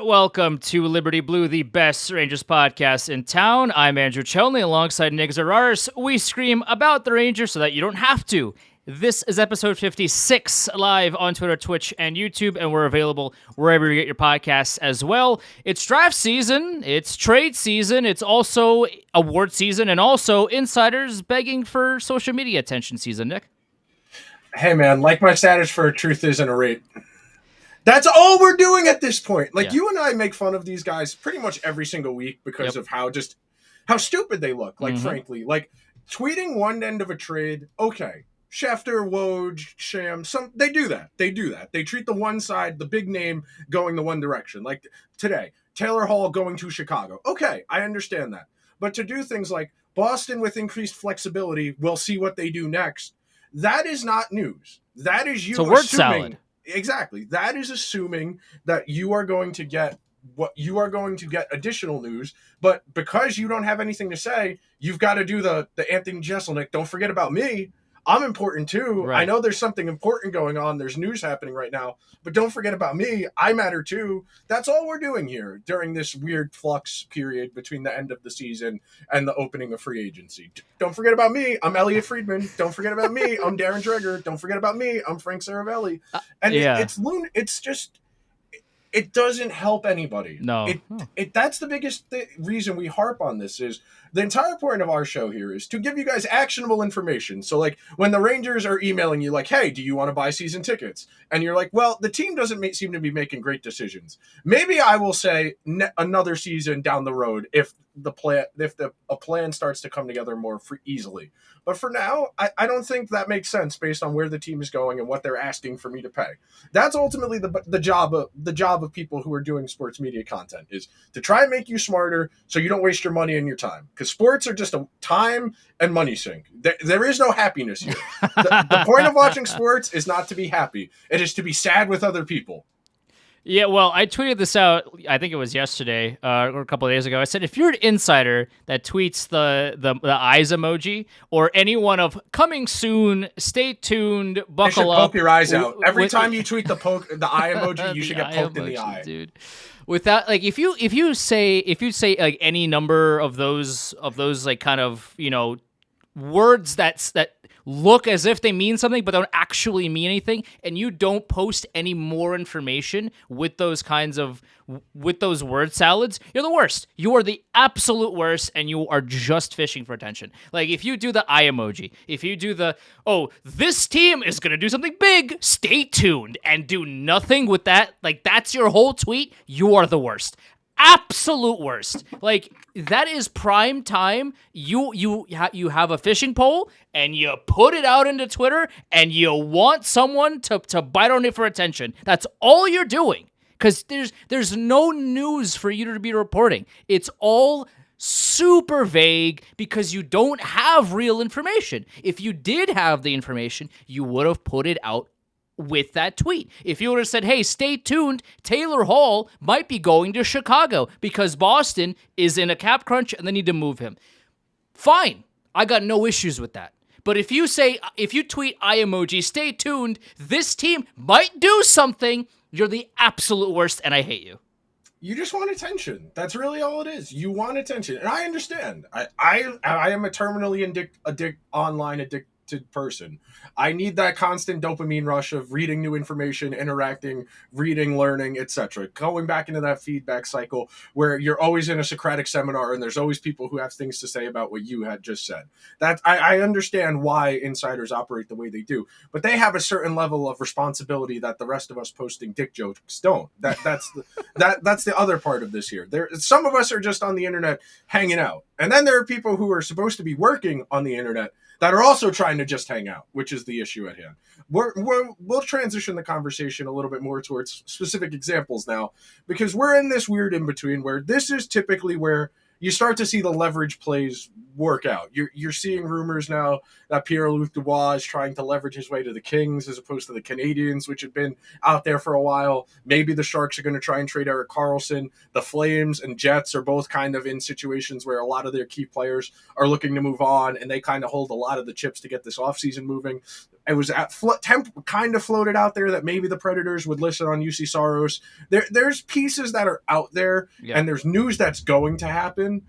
welcome to Liberty Blue, the best Rangers podcast in town. I'm Andrew Chelney alongside Nick Zararis. We scream about the Rangers so that you don't have to. This is episode 56, live on Twitter, Twitch, and YouTube, and we're available wherever you get your podcasts as well. It's draft season, it's trade season, it's also award season, and also insiders begging for social media attention season, Nick. Hey, man, like my status for truth isn't a rate. That's all we're doing at this point. Like, you and I make fun of these guys pretty much every single week because of how stupid they look. Like, frankly, like tweeting one end of a trade. Okay, Schefter, Woj, Sham, they do that. They treat the one side, the big name, going the one direction. Like today, Taylor Hall going to Chicago. Okay, I understand that. But to do things like Boston with increased flexibility, we'll see what they do next. That is not news. That is you. It's a word salad. Exactly. That is assuming that you are going to get additional news, but because you don't have anything to say, you've got to do the Anthony Jeselnik. Don't forget about me. I'm important too. Right. I know there's something important going on. There's news happening right now, but don't forget about me. I matter too. That's all we're doing here during this weird flux period between the end of the season and the opening of free agency. Don't forget about me. I'm Elliot Friedman. Don't forget about me. I'm Darren Dreger. Don't forget about me. I'm Frank Saravelli. And it's just, it doesn't help anybody. No. That's the biggest reason we harp on this is the entire point of our show here is to give you guys actionable information. So like when the Rangers are emailing you like, hey, do you want to buy season tickets? And you're like, well, the team doesn't seem to be making great decisions. Maybe I will say another season down the road if a plan starts to come together more easily. But for now, I don't think that makes sense based on where the team is going and what they're asking for me to pay. That's ultimately the job of people who are doing sports media content is to try and make you smarter so you don't waste your money and your time. Because sports are just a time and money sink. There is no happiness here. The point of watching sports is not to be happy. It is to be sad with other people. Yeah, well, I tweeted this out, I think it was yesterday or a couple of days ago. I said, if you're an insider that tweets the eyes emoji or any one of coming soon, stay tuned, buckle up. Poke your eyes out. Every time you tweet the eye emoji, you should get poked in the eye. Dude. Without like if you say like any number of those like kind of, you know, words that look as if they mean something but don't actually mean anything, and you don't post any more information with those word salads, you're the worst. You are the absolute worst, and you are just fishing for attention. Like if you do the eye emoji, if you do the this team is gonna do something big, stay tuned, and do nothing with that, like that's your whole tweet, you are the worst. Absolute worst. Like that is prime time. You have a fishing pole and you put it out into Twitter and you want someone to bite on it for attention. That's all you're doing because there's no news for you to be reporting. It's all super vague because you don't have real information. If you did have the information, you would have put it out with that tweet. If you would have said, hey, stay tuned, Taylor Hall might be going to Chicago because Boston is in a cap crunch and they need to move him. Fine. I got no issues with that. But if you tweet eye emoji, stay tuned, this team might do something, you're the absolute worst and I hate you. You just want attention. That's really all it is. You want attention. And I understand. I am a terminally addicted person. I need that constant dopamine rush of reading new information, interacting, reading, learning, etc. Going back into that feedback cycle where you're always in a Socratic seminar and there's always people who have things to say about what you had just said. That I understand why insiders operate the way they do, but they have a certain level of responsibility that the rest of us posting dick jokes don't. That's the other part of this here. Some of us are just on the internet hanging out, and then there are people who are supposed to be working on the internet that are also trying to just hang out, which is the issue at hand. We'll transition the conversation a little bit more towards specific examples now, because we're in this weird in-between where this is typically where you start to see the leverage plays work out. You're seeing rumors now that Pierre-Luc Dubois is trying to leverage his way to the Kings as opposed to the Canadiens, which have been out there for a while. Maybe the Sharks are going to try and trade Erik Karlsson. The Flames and Jets are both kind of in situations where a lot of their key players are looking to move on, and they kind of hold a lot of the chips to get this offseason moving. It was kind of floated out there that maybe the Predators would listen on UC Saros. There's pieces that are out there, and there's news that's going to happen,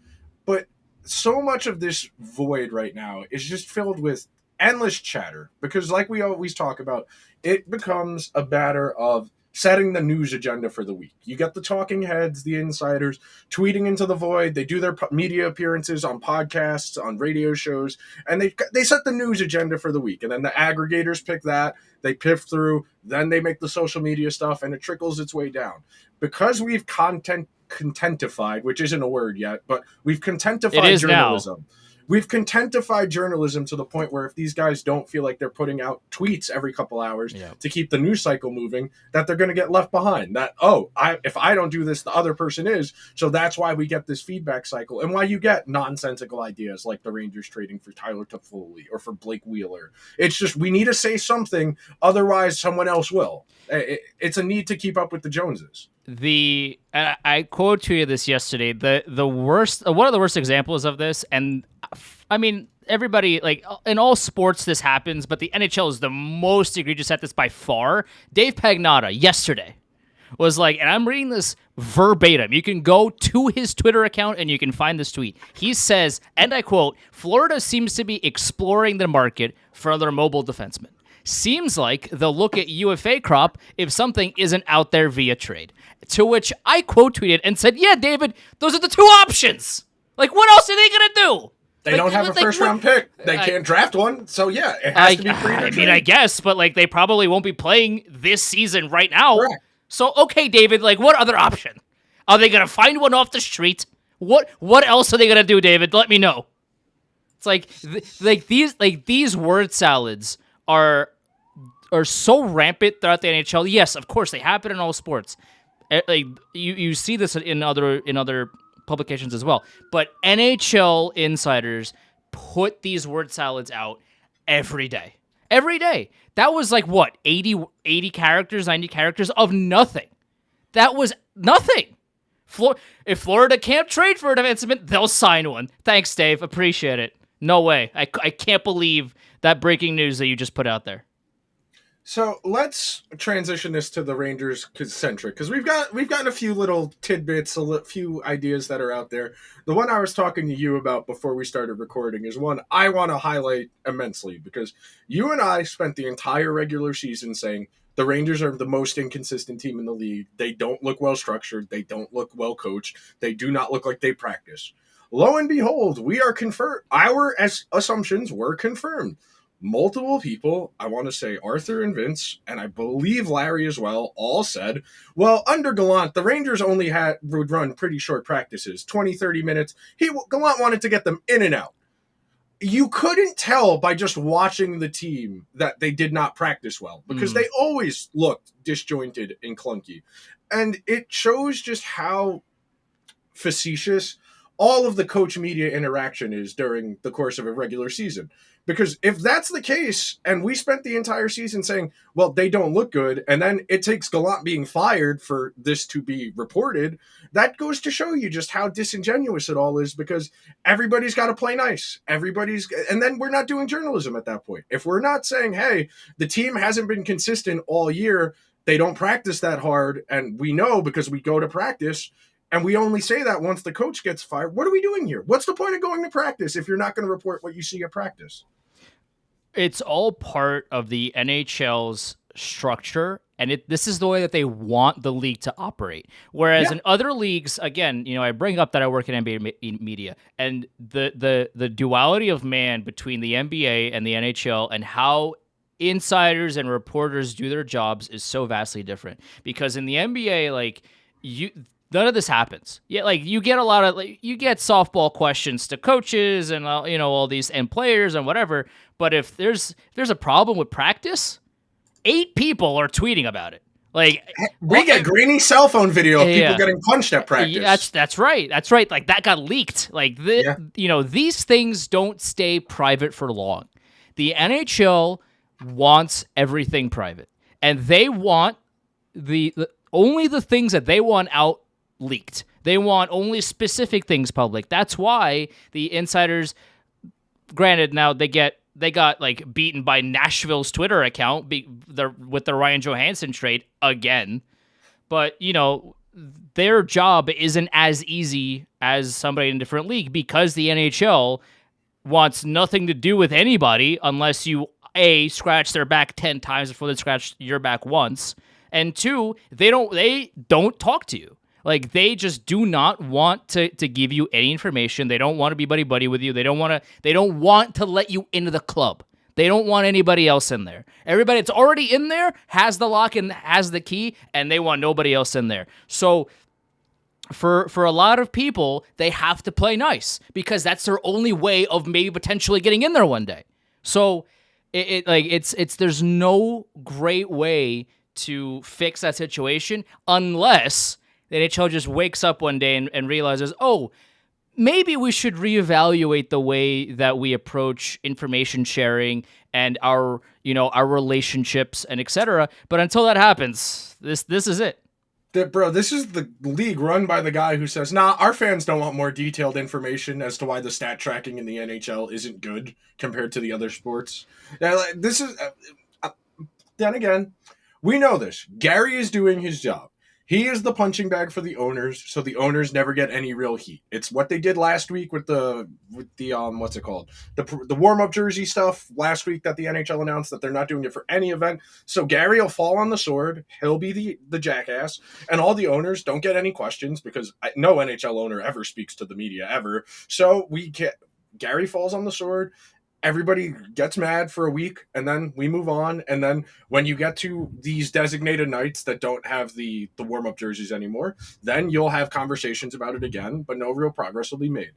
but so much of this void right now is just filled with endless chatter, because like we always talk about, it becomes a matter of setting the news agenda for the week. You got the talking heads, the insiders, tweeting into the void. They do their media appearances on podcasts, on radio shows, and they set the news agenda for the week. And then the aggregators pick that, they piff through, then they make the social media stuff, and it trickles its way down. Because we've contentified, which isn't a word yet, but we've contentified journalism. Now. We've contentified journalism to the point where if these guys don't feel like they're putting out tweets every couple hours to keep the news cycle moving, that they're going to get left behind. That, if I don't do this, the other person is. So that's why we get this feedback cycle, and why you get nonsensical ideas like the Rangers trading for Tyler Toffoli or for Blake Wheeler. It's just, we need to say something, otherwise someone else will. It's a need to keep up with the Joneses. I quote tweeted this yesterday. The worst, one of the worst examples of this, and I mean, everybody, like, in all sports this happens, but the NHL is the most egregious at this by far. Dave Pagnotta yesterday was like, and I'm reading this verbatim, you can go to his Twitter account and you can find this tweet. He says, and I quote, "Florida seems to be exploring the market for their mobile defenseman. Seems like they'll look at UFA crop if something isn't out there via trade." To which I quote tweeted and said, "Yeah, David, those are the two options. Like, what else are they going to do? They don't have a first-round pick. They can't draft one, so yeah, it has to be free. I mean, I guess, but like, they probably won't be playing this season right now. Correct. So, okay, David, like, what other option? Are they going to find one off the street? What else are they going to do, David? Let me know." It's like these word salads are so rampant throughout the NHL. Yes, of course, they happen in all sports. Like, you see this in other publications as well. But NHL insiders put these word salads out every day. Every day. That was like, what, 80 characters, 90 characters of nothing. That was nothing. If Florida can't trade for a defenseman, they'll sign one. Thanks, Dave. Appreciate it. No way. I can't believe that breaking news that you just put out there. So let's transition this to the Rangers centric, because we've gotten a few little tidbits, a few ideas that are out there. The one I was talking to you about before we started recording is one I want to highlight immensely, because you and I spent the entire regular season saying the Rangers are the most inconsistent team in the league. They don't look well structured. They don't look well coached. They do not look like they practice. Lo and behold, we are confirmed. Our assumptions were confirmed. Multiple people, I want to say Arthur and Vince, and I believe Larry as well, all said, well, under Gallant, the Rangers only would run pretty short practices, 20, 30 minutes. Gallant wanted to get them in and out. You couldn't tell by just watching the team that they did not practice well, because they always looked disjointed and clunky. And it shows just how facetious all of the coach media interaction is during the course of a regular season. Because if that's the case, and we spent the entire season saying, well, they don't look good, and then it takes Gallant being fired for this to be reported, that goes to show you just how disingenuous it all is, because everybody's got to play nice. And then we're not doing journalism at that point. If we're not saying, hey, the team hasn't been consistent all year, they don't practice that hard, and we know because we go to practice, and we only say that once the coach gets fired, what are we doing here? What's the point of going to practice if you're not going to report what you see at practice? It's all part of the NHL's structure, and this is the way that they want the league to operate. Whereas in other leagues, again, I bring up that I work in NBA media, and the duality of man between the NBA and the NHL and how insiders and reporters do their jobs is so vastly different. Because in the NBA, none of this happens. Yeah, you get a lot of you get softball questions to coaches and all these and players and whatever. But if there's a problem with practice, 8 people are tweeting about it. We get grainy cell phone video of people getting punched at practice. That's right. Like, that got leaked. These things don't stay private for long. The NHL wants everything private, and they want only the things that they want out leaked. They want only specific things public. That's why the insiders, granted, now they get they got like beaten by Nashville's Twitter account with the Ryan Johansson trade again. But, their job isn't as easy as somebody in a different league because the NHL wants nothing to do with anybody unless you, A, scratch their back 10 times before they scratch your back once, and 2, they don't talk to you. Like, they just do not want to give you any information. They don't want to be buddy-buddy with you. They don't want to let you into the club. They don't want anybody else in there. Everybody that's already in there has the lock and has the key, and they want nobody else in there. So for a lot of people, they have to play nice because that's their only way of maybe potentially getting in there one day. So there's no great way to fix that situation unless the NHL just wakes up one day and realizes, oh, maybe we should reevaluate the way that we approach information sharing and our relationships and etc. But until that happens, this is it. Bro, this is the league run by the guy who says, nah, our fans don't want more detailed information as to why the stat tracking in the NHL isn't good compared to the other sports. This is, then again, we know this. Gary is doing his job. He is the punching bag for the owners, so the owners never get any real heat. It's what they did last week with the what's it called? The warm-up jersey stuff last week that the NHL announced that they're not doing it for any event. So Gary will fall on the sword. He'll be the jackass, and all the owners don't get any questions because no NHL owner ever speaks to the media ever. So Gary falls on the sword. Everybody gets mad for a week, and then we move on. And then when you get to these designated nights that don't have the warm-up jerseys anymore, then you'll have conversations about it again, but no real progress will be made.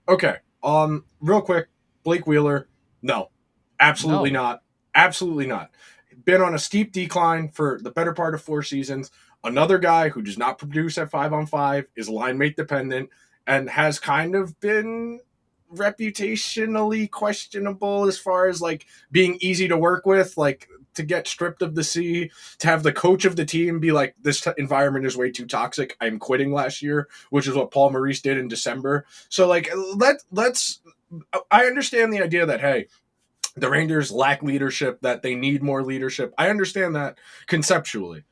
Okay, real quick, Blake Wheeler, no, absolutely not. Absolutely not. Been on a steep decline for the better part of 4 seasons. Another guy who does not produce at 5-on-5, is line mate dependent, and has kind of been reputationally questionable as far as like being easy to work with, like to get stripped of the C, to have the coach of the team be like, this environment is way too toxic, I'm quitting last year, which is what Paul Maurice did in December. So like let's I understand the idea that, hey, the Rangers lack leadership, that they need more leadership. I understand that conceptually.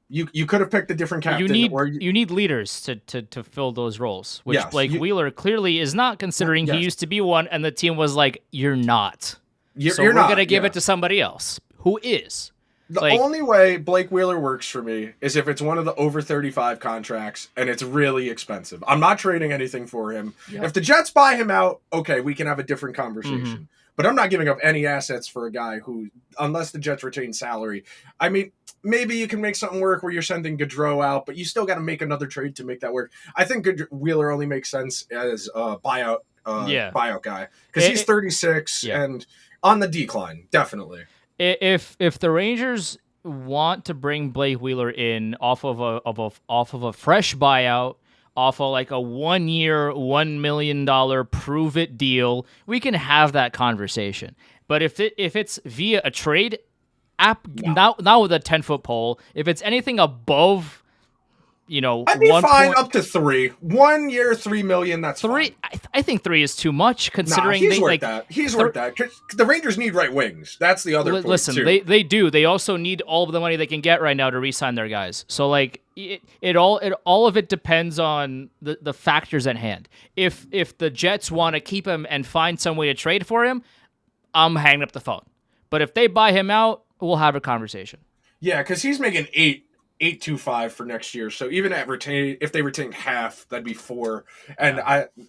You could have picked a different captain. You need leaders to fill those roles, which Blake Wheeler clearly is not, considering he used to be one, and the team was like, you're not. We're going to give it to somebody else who is. The only way Blake Wheeler works for me is if it's one of the over 35 contracts and it's really expensive. I'm not trading anything for him. Yep. If the Jets buy him out, okay, we can have a different conversation. Mm-hmm. But I'm not giving up any assets for a guy who, unless the Jets retain salary. I mean, maybe you can make something work where you're sending Gaudreau out, but you still got to make another trade to make that work. I think Wheeler only makes sense as a buyout guy because he's 36 and on the decline, definitely. If the Rangers want to bring Blake Wheeler in off of a fresh buyout, off of like a 1-year, $1 million prove it deal, we can have that conversation. But if it's via a trade app, now with a 10-foot pole, if it's anything above, I'd be fine up to 3. 1 year, $3 million. That's 3. Fine. I think 3 is too much considering he's worth that. He's worth that. The Rangers need right wings. That's the other point. Listen, too. They do. They also need all of the money they can get right now to re-sign their guys. So like all of it depends on the factors at hand. If the Jets want to keep him and find some way to trade for him, I'm hanging up the phone. But if they buy him out, we'll have a conversation. Yeah, because he's making $8.25 for next year. So even if they retained half, that'd be 4. And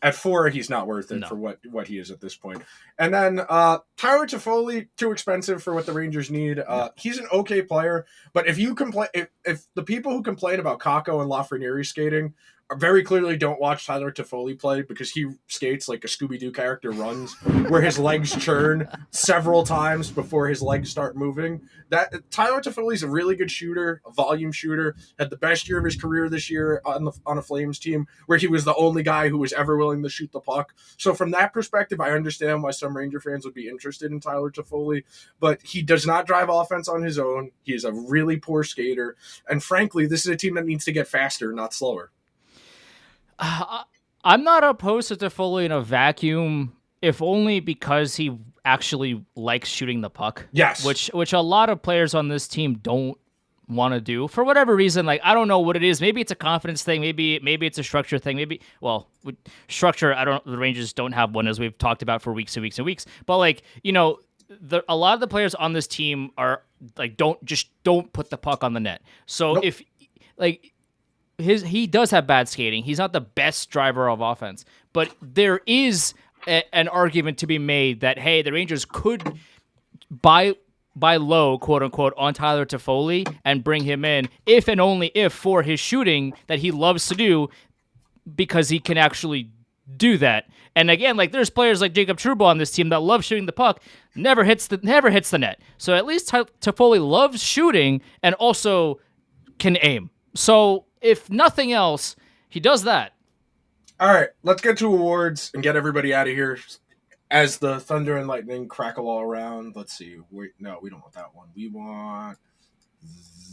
at 4, he's not worth it for what he is at this point. And then Tyler Toffoli, too expensive for what the Rangers need. He's an okay player, but if you complain, if the people who complain about Kakko and Lafreniere skating very clearly don't watch Tyler Toffoli play, because he skates like a Scooby-Doo character runs, where his legs churn several times before his legs start moving. That Tyler Toffoli's a really good shooter, a volume shooter, had the best year of his career this year on a Flames team, where he was the only guy who was ever willing to shoot the puck. So from that perspective, I understand why some Ranger fans would be interested in Tyler Toffoli, but he does not drive offense on his own. He is a really poor skater, and frankly, this is a team that needs to get faster, not slower. I'm not opposed to Toffoli in a vacuum, if only because he actually likes shooting the puck. Yes. Which a lot of players on this team don't want to do for whatever reason. Like, I don't know what it is. Maybe it's a confidence thing. Maybe it's a structure thing. Structure. The Rangers don't have one, as we've talked about for weeks and weeks and weeks. But like, a lot of the players on this team are like, don't put the puck on the net. So Nope. if like he does have bad skating, he's not the best driver of offense, but there is an argument to be made that, hey, the Rangers could buy low, quote unquote, on Tyler Toffoli and bring him in if and only if for his shooting that he loves to do, because he can actually do that. And again, like, there's players like Jacob Trouba on this team that love shooting the puck, never hits the net. So at least Toffoli loves shooting and also can aim. So if nothing else, he does that. All right, let's get to awards and get everybody out of here as the thunder and lightning crackle all around. Let's see. No, we don't want that one. We want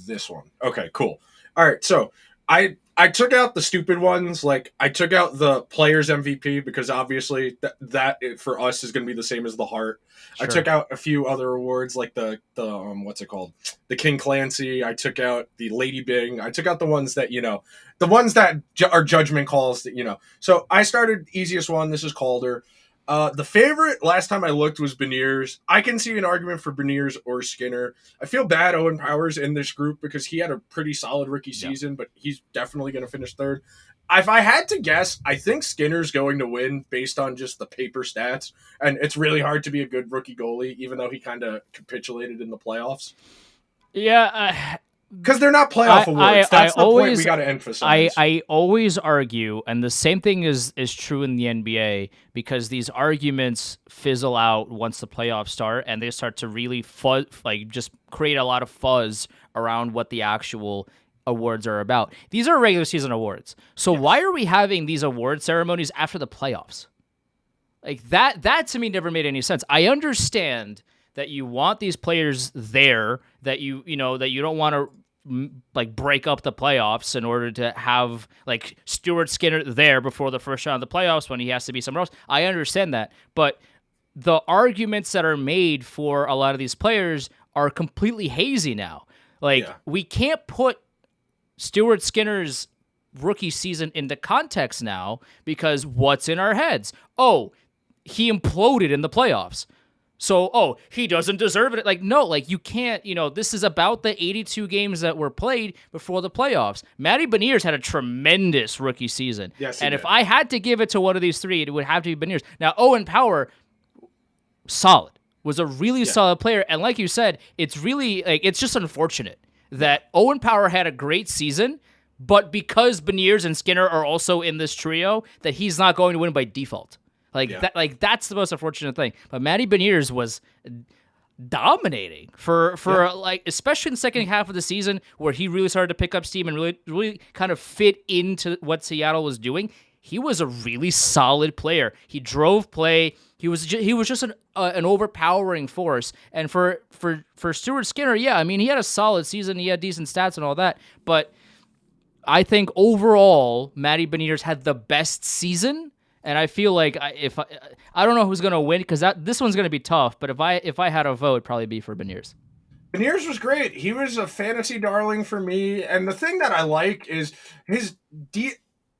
this one. Okay, cool. All right, so I took out the stupid ones. Like, I took out the players MVP because obviously that for us is going to be the same as the Hart. Sure. I took out a few other awards like the what's it called? The King Clancy. I took out the Lady Bing. I took out the ones that, the ones that are judgment calls that, So I started easiest one. This is Calder. The favorite last time I looked was Beniers. I can see an argument for Beniers or Skinner. I feel bad Owen Power's in this group because he had a pretty solid rookie season, but he's definitely going to finish third. If I had to guess, I think Skinner's going to win based on just the paper stats, and it's really hard to be a good rookie goalie, even though he kind of capitulated in the playoffs. Yeah, because they're not playoff awards. That's the point we got to emphasize. I always argue, and the same thing is true in the NBA, because these arguments fizzle out once the playoffs start, and they start to really just create a lot of fuzz around what the actual awards are about. These are regular season awards. So why are we having these award ceremonies after the playoffs? Like, that to me never made any sense. I understand that you want these players there, that you don't want to like break up the playoffs in order to have like Stuart Skinner there before the first round of the playoffs when he has to be somewhere else. I understand that, but the arguments that are made for a lot of these players are completely hazy now. Like, we can't put Stuart Skinner's rookie season into context now because what's in our heads? Oh, he imploded in the playoffs. So, he doesn't deserve it. Like, no, like, you can't, this is about the 82 games that were played before the playoffs. Matty Beniers had a tremendous rookie season. Yes, and if I had to give it to one of these three, it would have to be Beniers. Now, Owen Power, solid, was a really solid player. And like you said, it's really, like, it's just unfortunate that Owen Power had a great season, but because Beniers and Skinner are also in this trio, that he's not going to win by default. That's the most unfortunate thing. But Matty Beniers was dominating for like, especially in the second half of the season where he really started to pick up steam and really kind of fit into what Seattle was doing. He was a really solid player. He drove play. He was just an overpowering force. And for Stuart Skinner, he had a solid season. He had decent stats and all that. But I think overall, Matty Beniers had the best season. And I feel like I don't know who's going to win because this one's going to be tough. But if I had a vote, it'd probably be for Beniers. Beniers was great. He was a fantasy darling for me. And the thing that I like is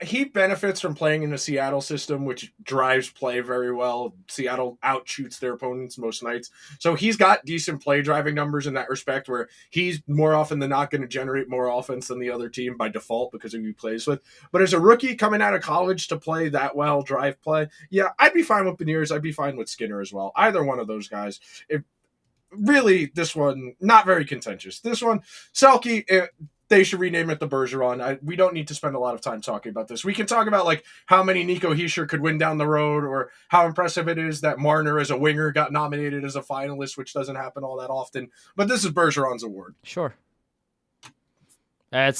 he benefits from playing in the Seattle system, which drives play very well. Seattle outshoots their opponents most nights. So he's got decent play driving numbers in that respect, where he's more often than not going to generate more offense than the other team by default because of who he plays with. But as a rookie coming out of college to play that well, drive play, I'd be fine with Beniers. I'd be fine with Skinner as well. Either one of those guys. Really, this one, not very contentious. This one, Selke, they should rename it the Bergeron. We don't need to spend a lot of time talking about this. We can talk about like how many Nico Hischier could win down the road, or how impressive it is that Marner as a winger got nominated as a finalist, which doesn't happen all that often. But this is Bergeron's award. Sure. They're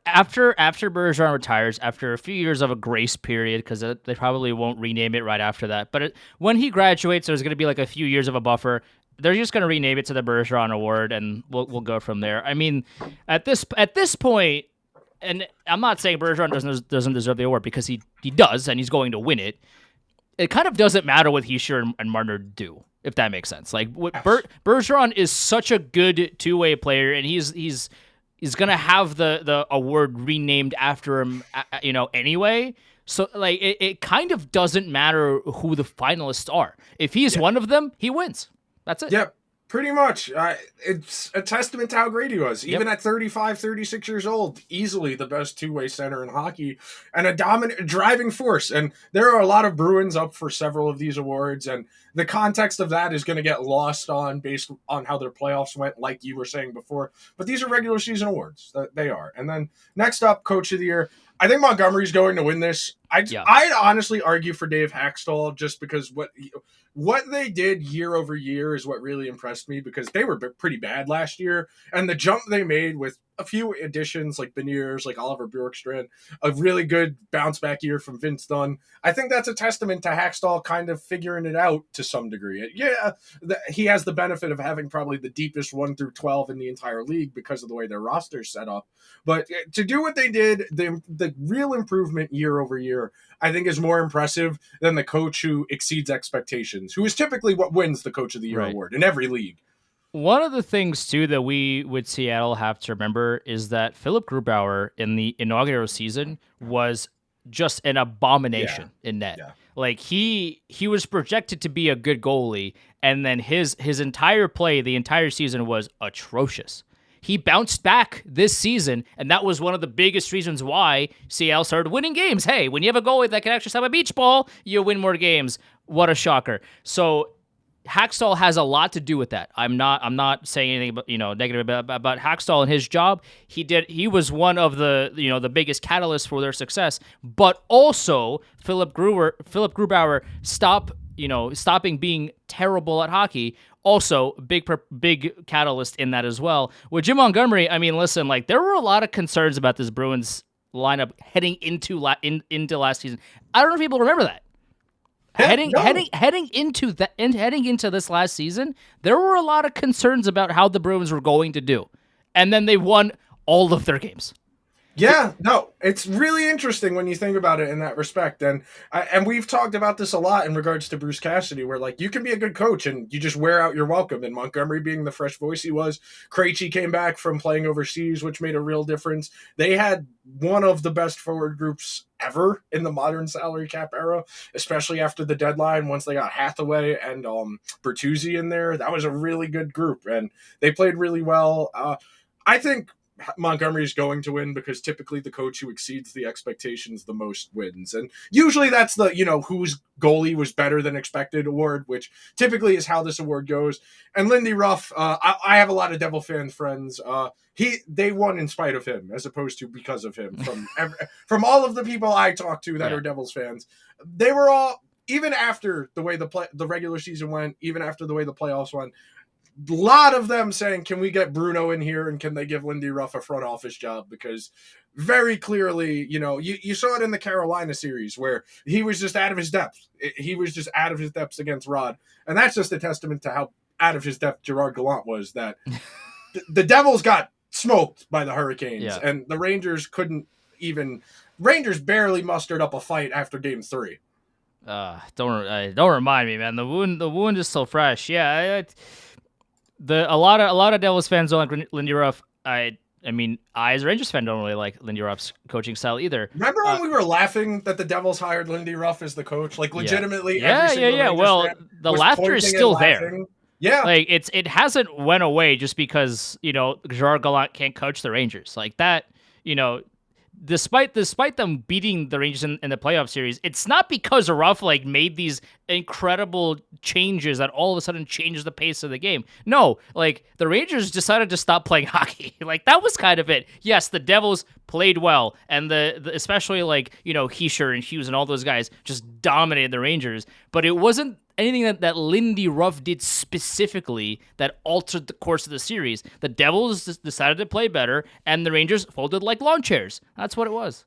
after Bergeron retires, after a few years of a grace period, because they probably won't rename it right after that. But when he graduates, there's going to be like a few years of a buffer. They're just going to rename it to the Bergeron Award, and we'll go from there. I mean, at this point, and I'm not saying Bergeron doesn't deserve the award, because he does, and he's going to win it. it kind of doesn't matter what Hischier and Marner do, if that makes sense. Like what Yes. Bergeron is such a good two-way player, and he's gonna have the award renamed after him, anyway. So like it kind of doesn't matter who the finalists are. If he's one of them, he wins. That's it. Yep. Pretty much. It's a testament to how great he was. Even at 35, 36 years old, easily the best two-way center in hockey and a dominant driving force. And there are a lot of Bruins up for several of these awards. And the context of that is going to get lost on based on how their playoffs went, like you were saying before. But these are regular season awards. They are. And then next up, Coach of the Year. I think Montgomery's going to win this. I'd honestly argue for Dave Hakstol just because what they did year over year is what really impressed me, because they were pretty bad last year. And the jump they made with a few additions like Beniers, like Oliver Bjorkstrand, a really good bounce back year from Vince Dunn. I think that's a testament to Hakstol kind of figuring it out to some degree. Yeah, he has the benefit of having probably the deepest 1 through 12 in the entire league because of the way their roster's set up. But to do what they did, the real improvement year over year, I think is more impressive than the coach who exceeds expectations, who is typically what wins the Coach of the Year award in every league. One of the things, too, that we with Seattle have to remember is that Philip Grubauer in the inaugural season was just an abomination in net. Yeah. Like he was projected to be a good goalie, and then his entire play, the entire season was atrocious. He bounced back this season, and that was one of the biggest reasons why Seattle started winning games. Hey, when you have a goalie that can actually stop a beach ball, you win more games. What a shocker. So Hakstol has a lot to do with that. I'm not saying anything about, negative about Hakstol and his job. He was one of the biggest catalysts for their success, but also Philip Grubauer stopping being terrible at hockey. Also, big catalyst in that as well. With Jim Montgomery, I mean, listen, like there were a lot of concerns about this Bruins lineup heading into last season. I don't know if people remember that. Heading into this last season, there were a lot of concerns about how the Bruins were going to do, and then they won all of their games. Yeah, no, it's really interesting when you think about it in that respect. And we've talked about this a lot in regards to Bruce Cassidy, where like you can be a good coach and you just wear out your welcome. And Montgomery being the fresh voice he was, Krejci came back from playing overseas, which made a real difference. They had one of the best forward groups ever in the modern salary cap era, especially after the deadline. Once they got Hathaway and Bertuzzi in there, that was a really good group, and they played really well. I think Montgomery is going to win because typically the coach who exceeds the expectations the most wins. And usually that's the, whose goalie was better than expected award, which typically is how this award goes. And Lindy Ruff, I have a lot of Devil fan friends. They won in spite of him as opposed to because of him. From all of the people I talked to that are Devils fans, they were all, even after the way the regular season went, even after the way the playoffs went, a lot of them saying, can we get Bruno in here and can they give Lindy Ruff a front office job? Because very clearly, you saw it in the Carolina series where he was just out of his depth. He was just out of his depths against Rod. And that's just a testament to how out of his depth Gerard Gallant was, that the Devils got smoked by the Hurricanes and the Rangers Rangers barely mustered up a fight after game 3. Don't remind me, man. The wound is so fresh. Yeah. A lot of Devils fans don't like Lindy Ruff. I mean, I as a Rangers fan don't really like Lindy Ruff's coaching style either. Remember when we were laughing that the Devils hired Lindy Ruff as the coach? Like legitimately, every single Rangers Well, fan the was laughter is still there. Yeah, like it hasn't went away just because Gerard Gallant can't coach the Rangers like that. Despite them beating the Rangers in the playoff series, it's not because Ruff made these incredible changes that all of a sudden changed the pace of the game. No, the Rangers decided to stop playing hockey. That was kind of it. Yes, the Devils played well, and the especially Hischier and Hughes and all those guys just dominated the Rangers, but it wasn't anything that Lindy Ruff did specifically that altered the course of the series. The Devils decided to play better, and the Rangers folded like lawn chairs. That's what it was.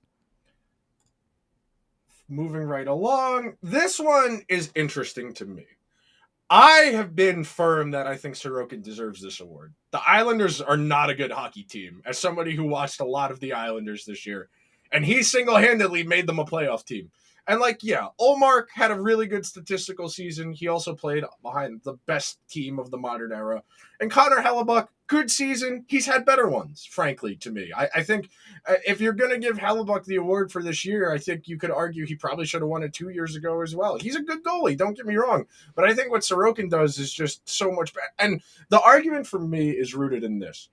Moving right along, this one is interesting to me. I have been firm that I think Sorokin deserves this award. The Islanders are not a good hockey team, as somebody who watched a lot of the Islanders this year, and he single-handedly made them a playoff team. And like, yeah, Ullmark had a really good statistical season. He also played behind the best team of the modern era. And Connor Hellebuck, good season. He's had better ones, frankly, to me. I think if you're going to give Hellebuck the award for this year, I think you could argue he probably should have won it 2 years ago as well. He's a good goalie, don't get me wrong. But I think what Sorokin does is just so much better. And the argument for me is rooted in this.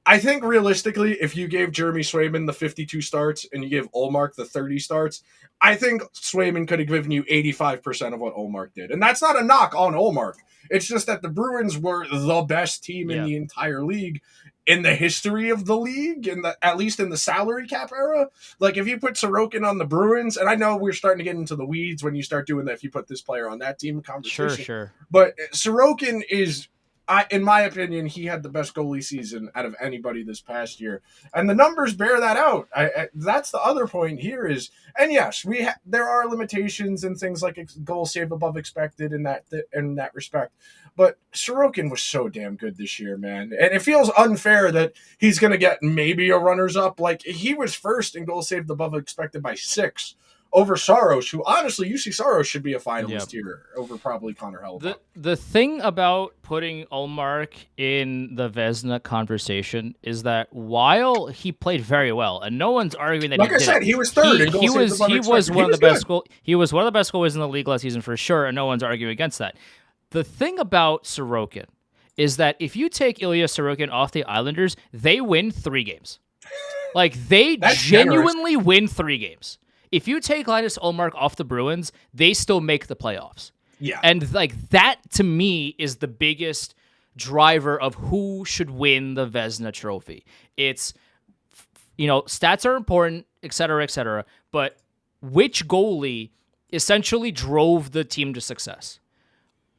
I think realistically, if you gave Jeremy Swayman the 52 starts and you gave Ullmark the 30 starts, I think Swayman could have given you 85% of what Ullmark did. And that's not a knock on Ullmark. It's just that the Bruins were the best team in the entire league in the history of the league, at least in the salary cap era. Like, if you put Sorokin on the Bruins, and I know we're starting to get into the weeds when you start doing that, if you put this player on that team conversation. Sure. But Sorokin is... in my opinion, he had the best goalie season out of anybody this past year, and the numbers bear that out. That's the other point here is, and yes, there are limitations and things like goal save above expected in that respect. But Sorokin was so damn good this year, man, and it feels unfair that he's going to get maybe a runners up. Like, he was first in goal saved above expected by 6. Over Saros, who honestly, UC Saros should be a finalist here over probably Connor Hellebuck. The thing about putting Ullmark in the Vezina conversation is that while he played very well, and no one's arguing that, like I said, he was third. He was one of the best goalies in the league last season for sure, and no one's arguing against that. The thing about Sorokin is that if you take Ilya Sorokin off the Islanders, they win 3 games. Like, they genuinely win 3 games. If you take Linus Ullmark off the Bruins, they still make the playoffs. Yeah. And like, that to me is the biggest driver of who should win the Vezina Trophy. It's, stats are important, et cetera, but which goalie essentially drove the team to success?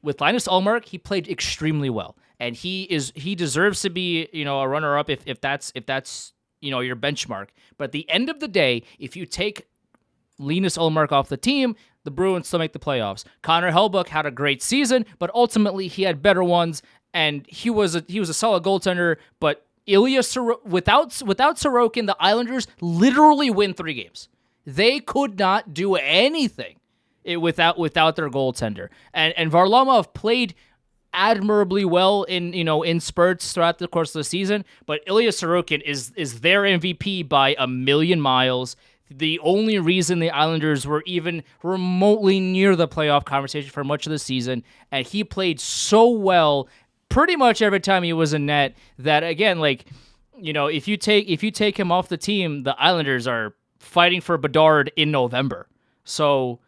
With Linus Ullmark, he played extremely well, and he deserves to be, a runner-up if that's your benchmark. But at the end of the day, if you take Linus Ullmark off the team, the Bruins still make the playoffs. Connor Hellebuck had a great season, but ultimately he had better ones, and he was a solid goaltender. But without Sorokin, the Islanders literally win 3 games. They could not do anything without their goaltender. And Varlamov played admirably well in spurts throughout the course of the season, but Ilya Sorokin is their MVP by a million miles. The only reason the Islanders were even remotely near the playoff conversation for much of the season, and he played so well pretty much every time he was in net that, again, if you take him off the team, the Islanders are fighting for Bedard in November. So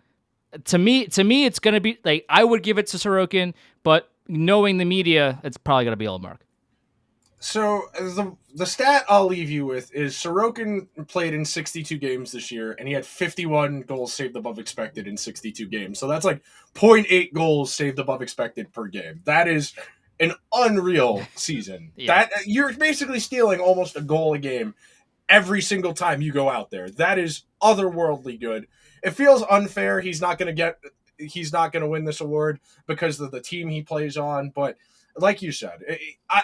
to me, it's gonna be like, I would give it to Sorokin, but knowing the media, it's probably gonna be Ullmark. So the stat I'll leave you with is Sorokin played in 62 games this year, and he had 51 goals saved above expected in 62 games. So that's like 0.8 goals saved above expected per game. That is an unreal season. That you're basically stealing almost a goal a game every single time you go out there. That is otherworldly good. It feels unfair. He's not going to win this award because of the team he plays on, but like you said,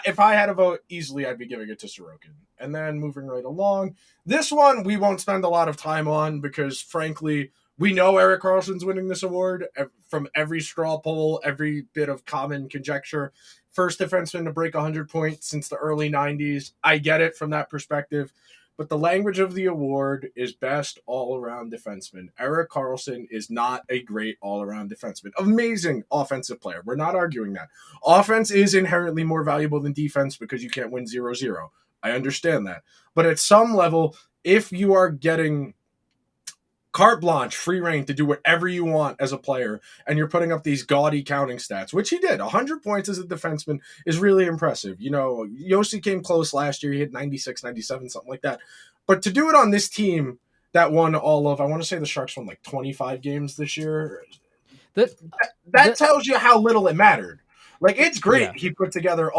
if I had a vote easily, I'd be giving it to Sorokin. And then moving right along, this one we won't spend a lot of time on because, frankly, we know Erik Karlsson's winning this award from every straw poll, every bit of common conjecture. First defenseman to break 100 points since the early 90s. I get it from that perspective. But the language of the award is best all-around defenseman. Erik Karlsson is not a great all-around defenseman. Amazing offensive player. We're not arguing that. Offense is inherently more valuable than defense because you can't win 0-0. I understand that. But at some level, if you are getting carte blanche, free reign to do whatever you want as a player, and you're putting up these gaudy counting stats, which he did. 100 points as a defenseman is really impressive. Yossi came close last year. He hit 96, 97, something like that. But to do it on this team that won all of, I want to say the Sharks won like 25 games this year. That tells you how little it mattered. Like, it's great. Yeah. He put together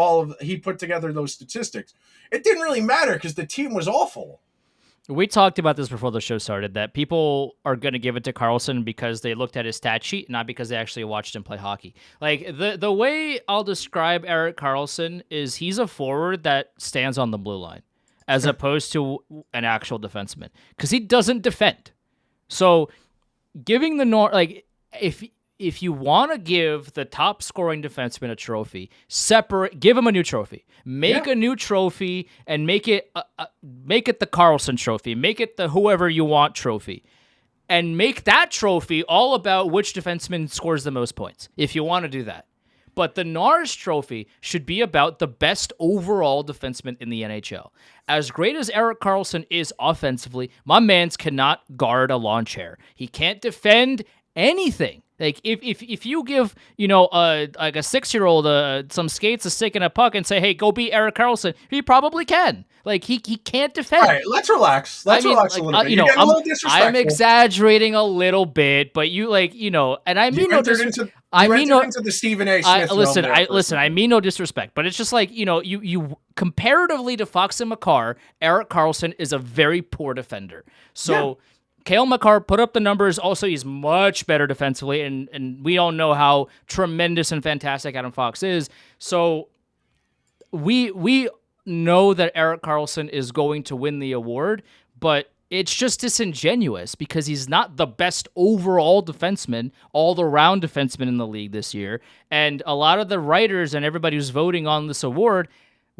those statistics. It didn't really matter because the team was awful. We talked about this before the show started, that people are going to give it to Karlsson because they looked at his stat sheet, not because they actually watched him play hockey. Like, the way I'll describe Erik Karlsson is he's a forward that stands on the blue line as opposed to an actual defenseman because he doesn't defend. So giving if you want to give the top scoring defenseman a trophy, give him a new trophy. Make a new trophy and make it the Karlsson trophy. Make it the whoever you want trophy. And make that trophy all about which defenseman scores the most points, if you want to do that. But the Norris Trophy should be about the best overall defenseman in the NHL. As great as Erik Karlsson is offensively, my man's cannot guard a lawn chair. He can't defend anything. Like if you give like a 6-year-old some skates, a stick, and a puck, and say, "Hey, go beat Erik Karlsson," he probably can. Like he can't defend. All right, let's relax. Let's relax a little bit. You're getting a little disrespectful. I'm exaggerating a little bit, but and I mean into the Stephen A. Smith. Listen. I mean no disrespect, but it's just like you comparatively to Fox and Makar, Erik Karlsson is a very poor defender. So. Yeah. Cale Makar put up the numbers. Also, he's much better defensively, and we all know how tremendous and fantastic Adam Fox is. So we know that Erik Karlsson is going to win the award, but it's just disingenuous because he's not the best overall defenseman, all-around defenseman in the league this year. And a lot of the writers and everybody who's voting on this award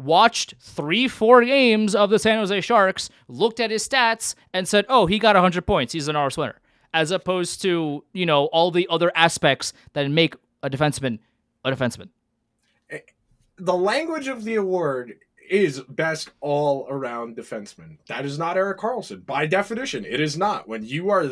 watched 3-4 games of the San Jose Sharks, looked at his stats, and said, "Oh, he got 100 points. He's a Norris winner." As opposed to, all the other aspects that make a defenseman a defenseman. The language of the award is best all-around defenseman. That is not Erik Karlsson. By definition, it is not. When you are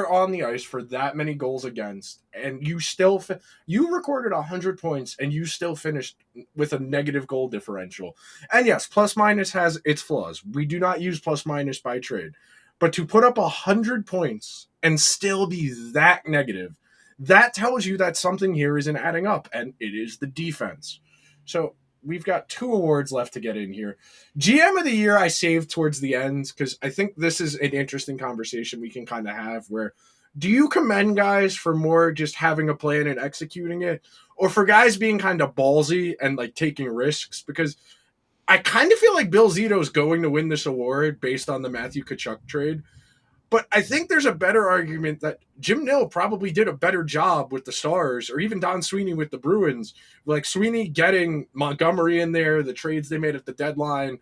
on the ice for that many goals against, and you still you recorded 100 points, and you still finished with a negative goal differential. And yes, plus minus has its flaws. We do not use plus minus by trade, but to put up 100 points and still be that negative, that tells you that something here isn't adding up, and it is the defense. So we've got 2 awards left to get in here. GM of the year I saved towards the end because I think this is an interesting conversation we can kind of have where do you commend guys for more just having a plan and executing it, or for guys being kind of ballsy and like taking risks? Because I kind of feel like Bill Zito is going to win this award based on the Matthew Tkachuk trade. But I think there's a better argument that Jim Nill probably did a better job with the Stars, or even Don Sweeney with the Bruins. Like Sweeney getting Montgomery in there, the trades they made at the deadline.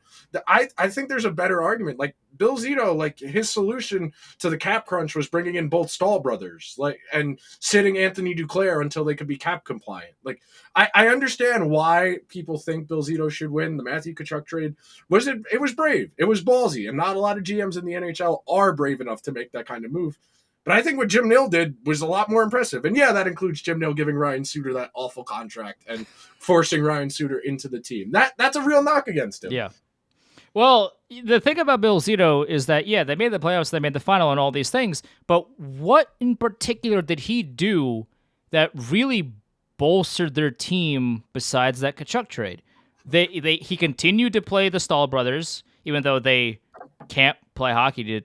I think there's a better argument. Like Bill Zito, like his solution to the cap crunch was bringing in both Stahl brothers, and sitting Anthony Duclair until they could be cap compliant. Like I understand why people think Bill Zito should win. The Matthew Tkachuk trade it was brave, it was ballsy, and not a lot of GMs in the NHL are brave enough to make that kind of move. But I think what Jim Nill did was a lot more impressive. And yeah, that includes Jim Nill giving Ryan Suter that awful contract and forcing Ryan Suter into the team. That's a real knock against him. Yeah. Well, the thing about Bill Zito is that, yeah, they made the playoffs, they made the final and all these things, but what in particular did he do that really bolstered their team besides that Tkachuk trade? He continued to play the Stahl brothers, even though they can't play hockey to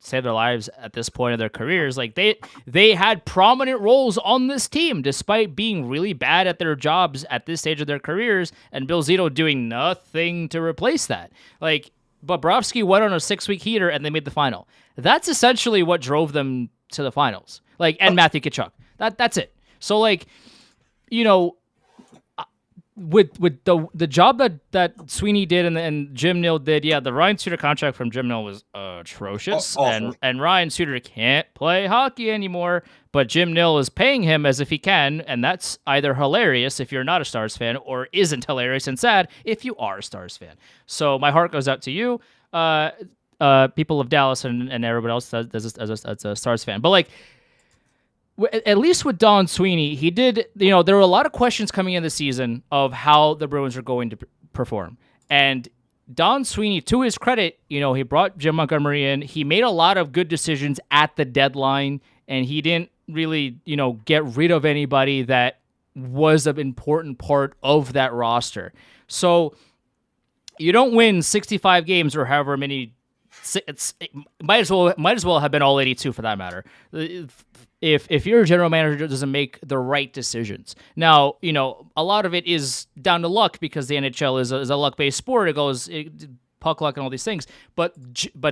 save their lives at this point of their careers. Like they had prominent roles on this team despite being really bad at their jobs at this stage of their careers, and Bill Zito doing nothing to replace that. Like Bobrovsky went on a 6-week heater and they made the final. That's essentially what drove them to the finals. And Matthew Tkachuk. That's it. So with the job that Sweeney did and Jim Nill did, yeah, the Ryan Suter contract from Jim Nill was atrocious, and Ryan Suter can't play hockey anymore, but Jim Nill is paying him as if he can, and that's either hilarious if you're not a Stars fan, or isn't hilarious and sad if you are a Stars fan. So my heart goes out to you, people of Dallas and everybody else that's a Stars fan. But at least with Don Sweeney, he did, there were a lot of questions coming in the season of how the Bruins are going to perform. And Don Sweeney, to his credit, he brought Jim Montgomery in. He made a lot of good decisions at the deadline, and he didn't really, get rid of anybody that was an important part of that roster. So you don't win 65 games or however many. It might as well have been all 82 for that matter. If your general manager doesn't make the right decisions. Now, a lot of it is down to luck because the NHL is a luck-based sport. puck luck and all these things. But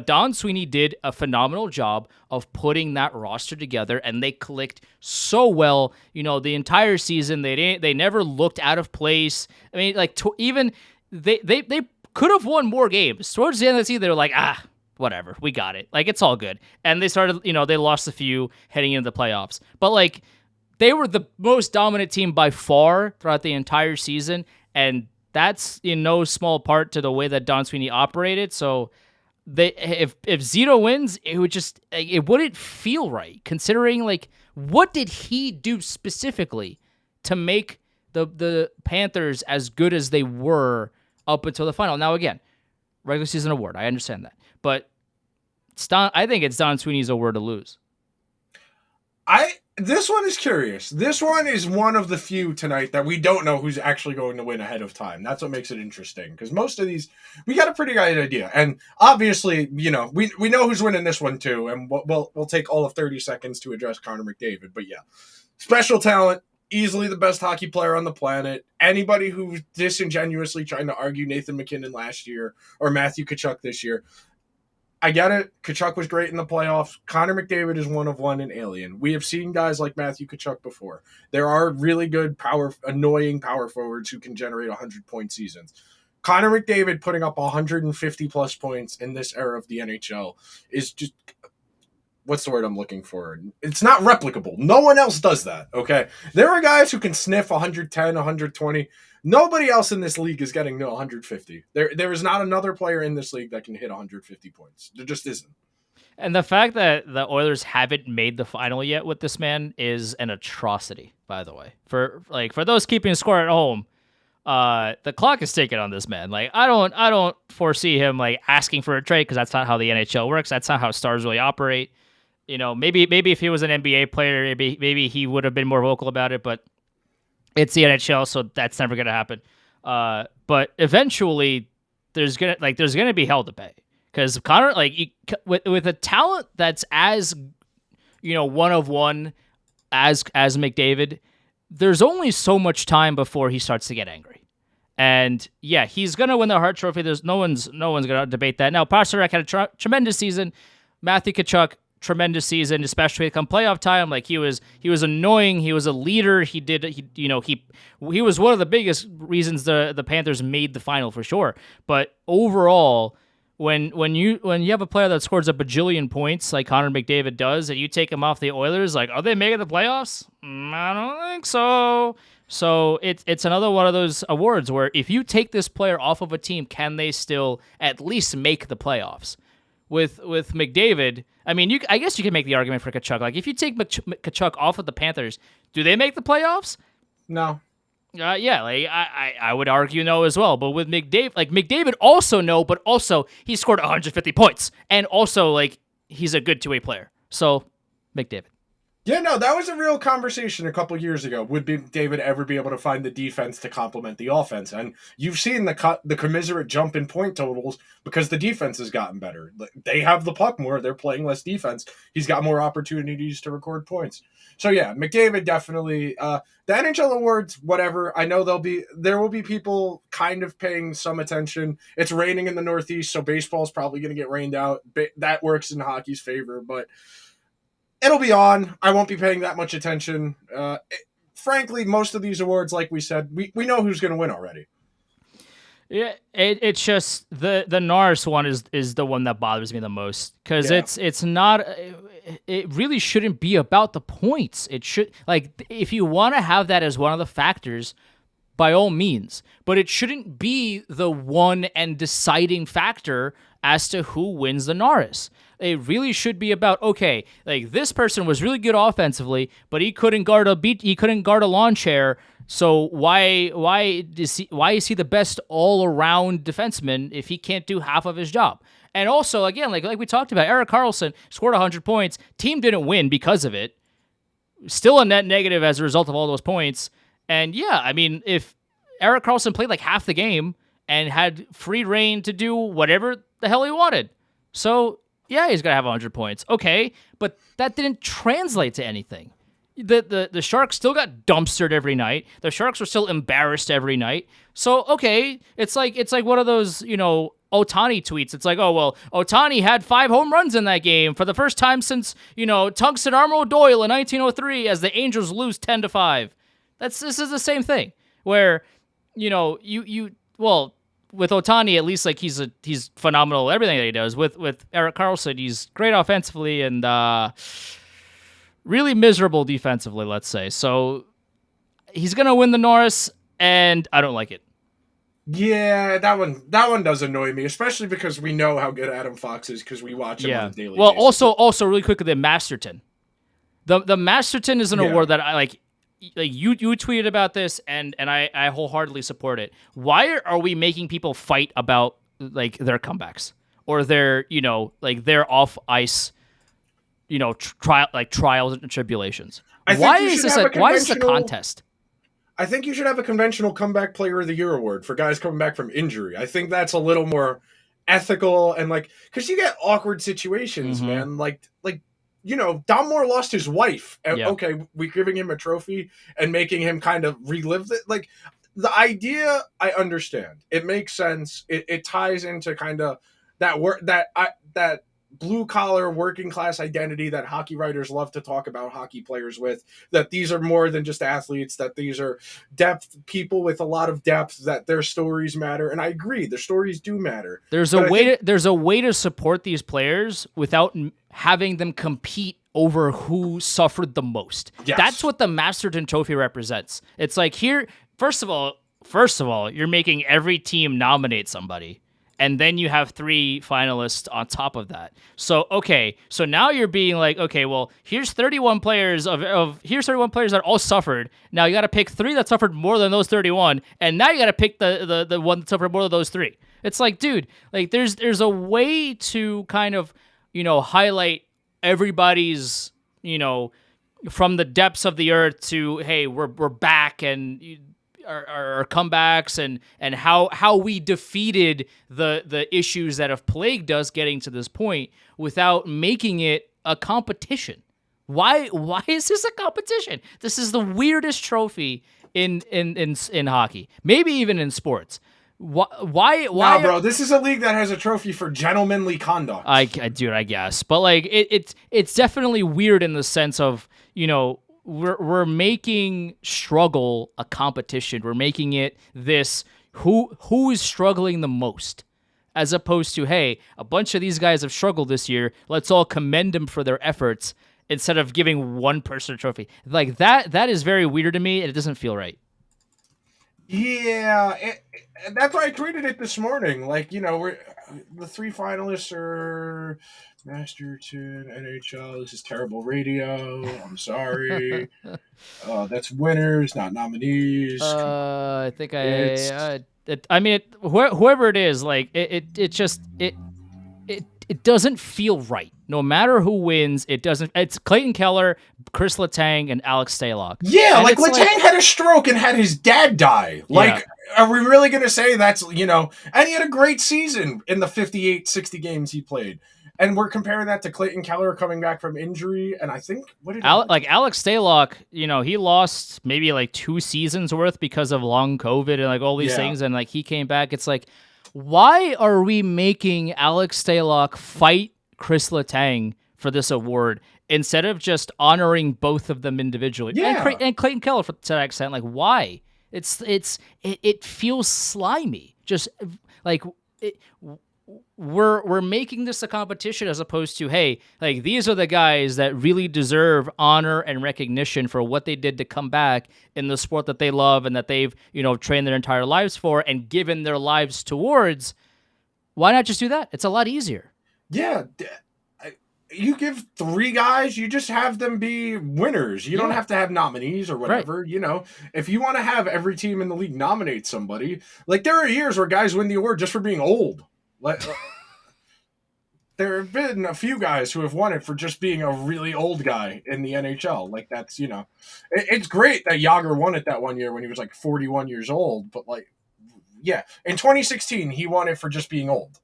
Don Sweeney did a phenomenal job of putting that roster together, and they clicked so well. The entire season they never looked out of place. I mean, like even they could have won more games towards the end of the season. They were like, whatever, we got it. Like, it's all good. And they started, they lost a few heading into the playoffs, but like they were the most dominant team by far throughout the entire season, and that's in no small part to the way that Don Sweeney operated. So if Zito wins, it wouldn't feel right, considering like what did he do specifically to make the Panthers as good as they were up until the final. Now again, regular season award, I understand that, but I think it's Don Sweeney's award to lose. This one is curious. This one is one of the few tonight that we don't know who's actually going to win ahead of time. That's what makes it interesting, because most of these, we got a pretty good idea. And obviously, we know who's winning this one too, and we'll take all of 30 seconds to address Connor McDavid. But yeah, special talent, easily the best hockey player on the planet. Anybody who's disingenuously trying to argue Nathan MacKinnon last year or Matthew Tkachuk this year, I get it. Tkachuk was great in the playoffs. Connor McDavid is one of one, an alien. We have seen guys like Matthew Tkachuk before. There are really good, annoying power forwards who can generate 100-point seasons. Connor McDavid putting up 150-plus points in this era of the NHL is just, what's the word I'm looking for? It's not replicable. No one else does that, okay? There are guys who can sniff 110, 120. Nobody else in this league is getting to 150. There is not another player in this league that can hit 150 points. There just isn't. And the fact that the Oilers haven't made the final yet with this man is an atrocity, by the way. For those keeping score at home, the clock is ticking on this man. Like, I don't foresee him like asking for a trade, because that's not how the NHL works. That's not how stars really operate. Maybe if he was an NBA player, maybe he would have been more vocal about it, but it's the NHL, so that's never going to happen. But eventually, there's gonna be hell to pay, because Connor, with a talent that's as one of one as McDavid, there's only so much time before he starts to get angry. And yeah, he's gonna win the Hart Trophy. There's no one's gonna debate that. Now, Pastrnak had a tremendous season. Matthew Tkachuk, tremendous season, especially come playoff time. Like, he was annoying. He was a leader. He was one of the biggest reasons the Panthers made the final, for sure. But overall, when you have a player that scores a bajillion points like Connor McDavid does, and you take him off the Oilers, like, are they making the playoffs? I don't think so. So it's another one of those awards where if you take this player off of a team, can they still at least make the playoffs? With McDavid, I mean, I guess you can make the argument for Tkachuk. Like, if you take Tkachuk off of the Panthers, do they make the playoffs? No. Yeah, like I would argue no as well. But with McDavid also no, but also he scored 150 points, and also like he's a good two-way player. So McDavid. Yeah, no, that was a real conversation a couple years ago. Would David ever be able to find the defense to complement the offense? And you've seen the commiserate jump in point totals because the defense has gotten better. They have the puck more. They're playing less defense. He's got more opportunities to record points. So yeah, McDavid definitely. The NHL awards, whatever. I know there will be people kind of paying some attention. It's raining in the Northeast, so baseball's probably going to get rained out. That works in hockey's favor, but it'll be on. I won't be paying that much attention. Frankly, most of these awards, like we said, we know who's going to win already. Yeah, it's just the Norris one is the one that bothers me the most, because it's not. It really shouldn't be about the points. It should, like, if you want to have that as one of the factors, by all means, but it shouldn't be the one and deciding factor as to who wins the Norris. It really should be about, okay, like, this person was really good offensively, but he couldn't guard a lawn chair. So why is he the best all around defenseman if he can't do half of his job? And also, again, like we talked about, Erik Karlsson scored 100 points. Team didn't win because of it. Still a net negative as a result of all those points. And yeah, I mean, if Erik Karlsson played like half the game and had free reign to do whatever the hell he wanted, so yeah, he's gonna have 100 points. Okay, but that didn't translate to anything. The Sharks still got dumpstered every night. The Sharks were still embarrassed every night. So okay, it's like one of those, Ohtani tweets. It's like, oh, well, Ohtani had 5 home runs in that game for the first time since, Tungsten Armo Doyle in 1903 as the Angels lose 10-5. This is the same thing where, well, with Ohtani, at least like he's phenomenal at everything that he does. With Erik Karlsson, he's great offensively and really miserable defensively, let's say. So he's going to win the Norris, and I don't like it. Yeah, that one does annoy me, especially because we know how good Adam Fox is because we watch him on a daily basis. Also really quickly, the Masterton. The Masterton is an award that I like. Like you tweeted about this, and I wholeheartily support it. Why are we making people fight about like their comebacks or their their off ice trials and tribulations? Why is this a contest? I think you should have a conventional comeback player of the year award for guys coming back from injury. I think that's a little more ethical and because you get awkward situations, man. Like Don Moore lost his wife. And, okay, we're giving him a trophy and making him kind of relive it. Like the idea, I understand. It makes sense. It ties into kind of that work that blue collar working class identity that hockey writers love to talk about hockey players with, that these are more than just athletes, that these are people with a lot of depth, that their stories matter. And I agree, their stories do matter. There's a way to support these players without having them compete over who suffered the most. Yes. That's what the Masterton Trophy represents. It's like here, first of all, you're making every team nominate somebody. And then you have 3 finalists on top of that. So now you're being like, okay, well, here's 31 players here's 31 players that all suffered. Now you got to pick 3 that suffered more than those 31, and now you got to pick the one that suffered more than those 3. It's like, dude, like there's a way to kind of highlight everybody's from the depths of the earth to, hey, we're back, and our comebacks and how we defeated the issues that have plagued us getting to this point without making it a competition. Why is this a competition? This is the weirdest trophy in hockey, maybe even in sports. Why? Nah, bro, this is a league that has a trophy for gentlemanly conduct. I guess, but like it's definitely weird in the sense of we're making struggle a competition. We're making it this who is struggling the most, as opposed to, hey, a bunch of these guys have struggled this year. Let's all commend them for their efforts instead of giving one person a trophy. Like that is very weird to me, and it doesn't feel right. Yeah, that's why I tweeted it this morning. Like, we're the 3 finalists are Masterton, NHL. This is terrible radio. I'm sorry. That's winners, not nominees. I think whoever it is, like it just doesn't feel right. No matter who wins, it doesn't. It's Clayton Keller, Chris Letang, and Alex Stalock. Yeah, like Letang had a stroke and had his dad die. Like, are we really going to say that's, and he had a great season in the 58, 60 games he played. And we're comparing that to Clayton Keller coming back from injury. And I think, Alex Stalock, he lost maybe like 2 seasons worth because of long COVID and like all these things. And like he came back. It's like, why are we making Alex Stalock fight Chris Letang for this award instead of just honoring both of them individually? Yeah. And Clayton Keller to that extent. Like, why? It feels slimy. Just like we're making this a competition as opposed to, hey, like these are the guys that really deserve honor and recognition for what they did to come back in the sport that they love and that they've trained their entire lives for and given their lives towards. Why not just do that? It's a lot easier. Yeah. You give 3 guys, you just have them be winners. You don't have to have nominees or whatever. Right. If you want to have every team in the league nominate somebody, like there are years where guys win the award just for being old. There have been a few guys who have won it for just being a really old guy in the NHL. Like that's, it's great that Jágr won it that one year when he was like 41 years old. But like, yeah, in 2016, he won it for just being old.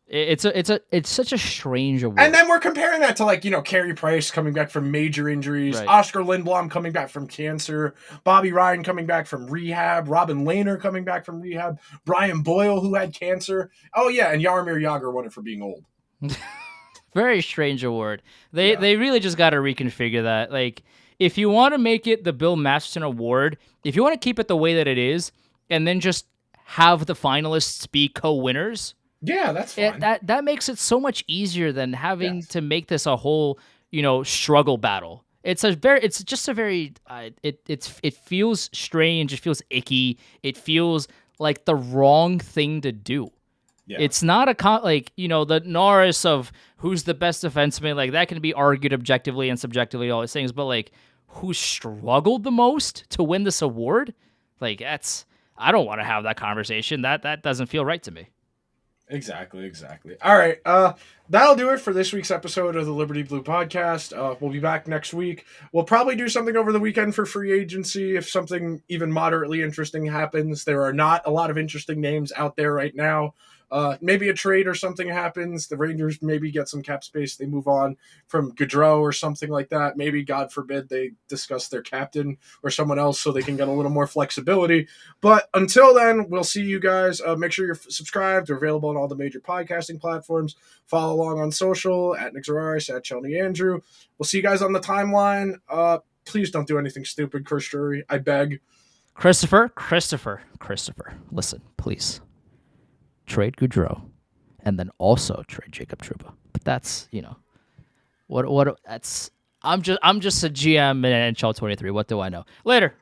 It's such a strange award. And then we're comparing that to, like, Carey Price coming back from major injuries, Right. Oscar Lindblom coming back from cancer, Bobby Ryan coming back from rehab, Robin Lehner coming back from rehab, Brian Boyle, who had cancer. Oh, yeah, and Jaromir Jagr won it for being old. Very strange award. They really just got to reconfigure that. Like, if you want to make it the Bill Masterton Award, if you want to keep it the way that it is, and then just have the finalists be co-winners, yeah, that's fine. That makes it so much easier than having to make this a whole struggle battle. It feels strange. It feels icky. It feels like the wrong thing to do. Yeah. It's not the Norris of who's the best defenseman. Like, that can be argued objectively and subjectively, all these things. But, like, who struggled the most to win this award? Like, I don't want to have that conversation. That doesn't feel right to me. Exactly. All right. That'll do it for this week's episode of the Liberty Blue podcast. We'll be back next week. We'll probably do something over the weekend for free agency if something even moderately interesting happens. There are not a lot of interesting names out there right now. Maybe a trade or something happens. The Rangers maybe get some cap space. They move on from Gaudreau or something like that. Maybe, God forbid, they discuss their captain or someone else so they can get a little more flexibility. But until then, we'll see you guys. Make sure you're subscribed. They're available on all the major podcasting platforms. Follow along on social at Nick Zararis, at Chelny Andrew. We'll see you guys on the timeline. Please don't do anything stupid, Chris Drury. I beg. Christopher, listen, please. Trade Gaudreau, and then also trade Jacob Trouba. But that's what that's. I'm just a GM in NHL 23. What do I know? Later.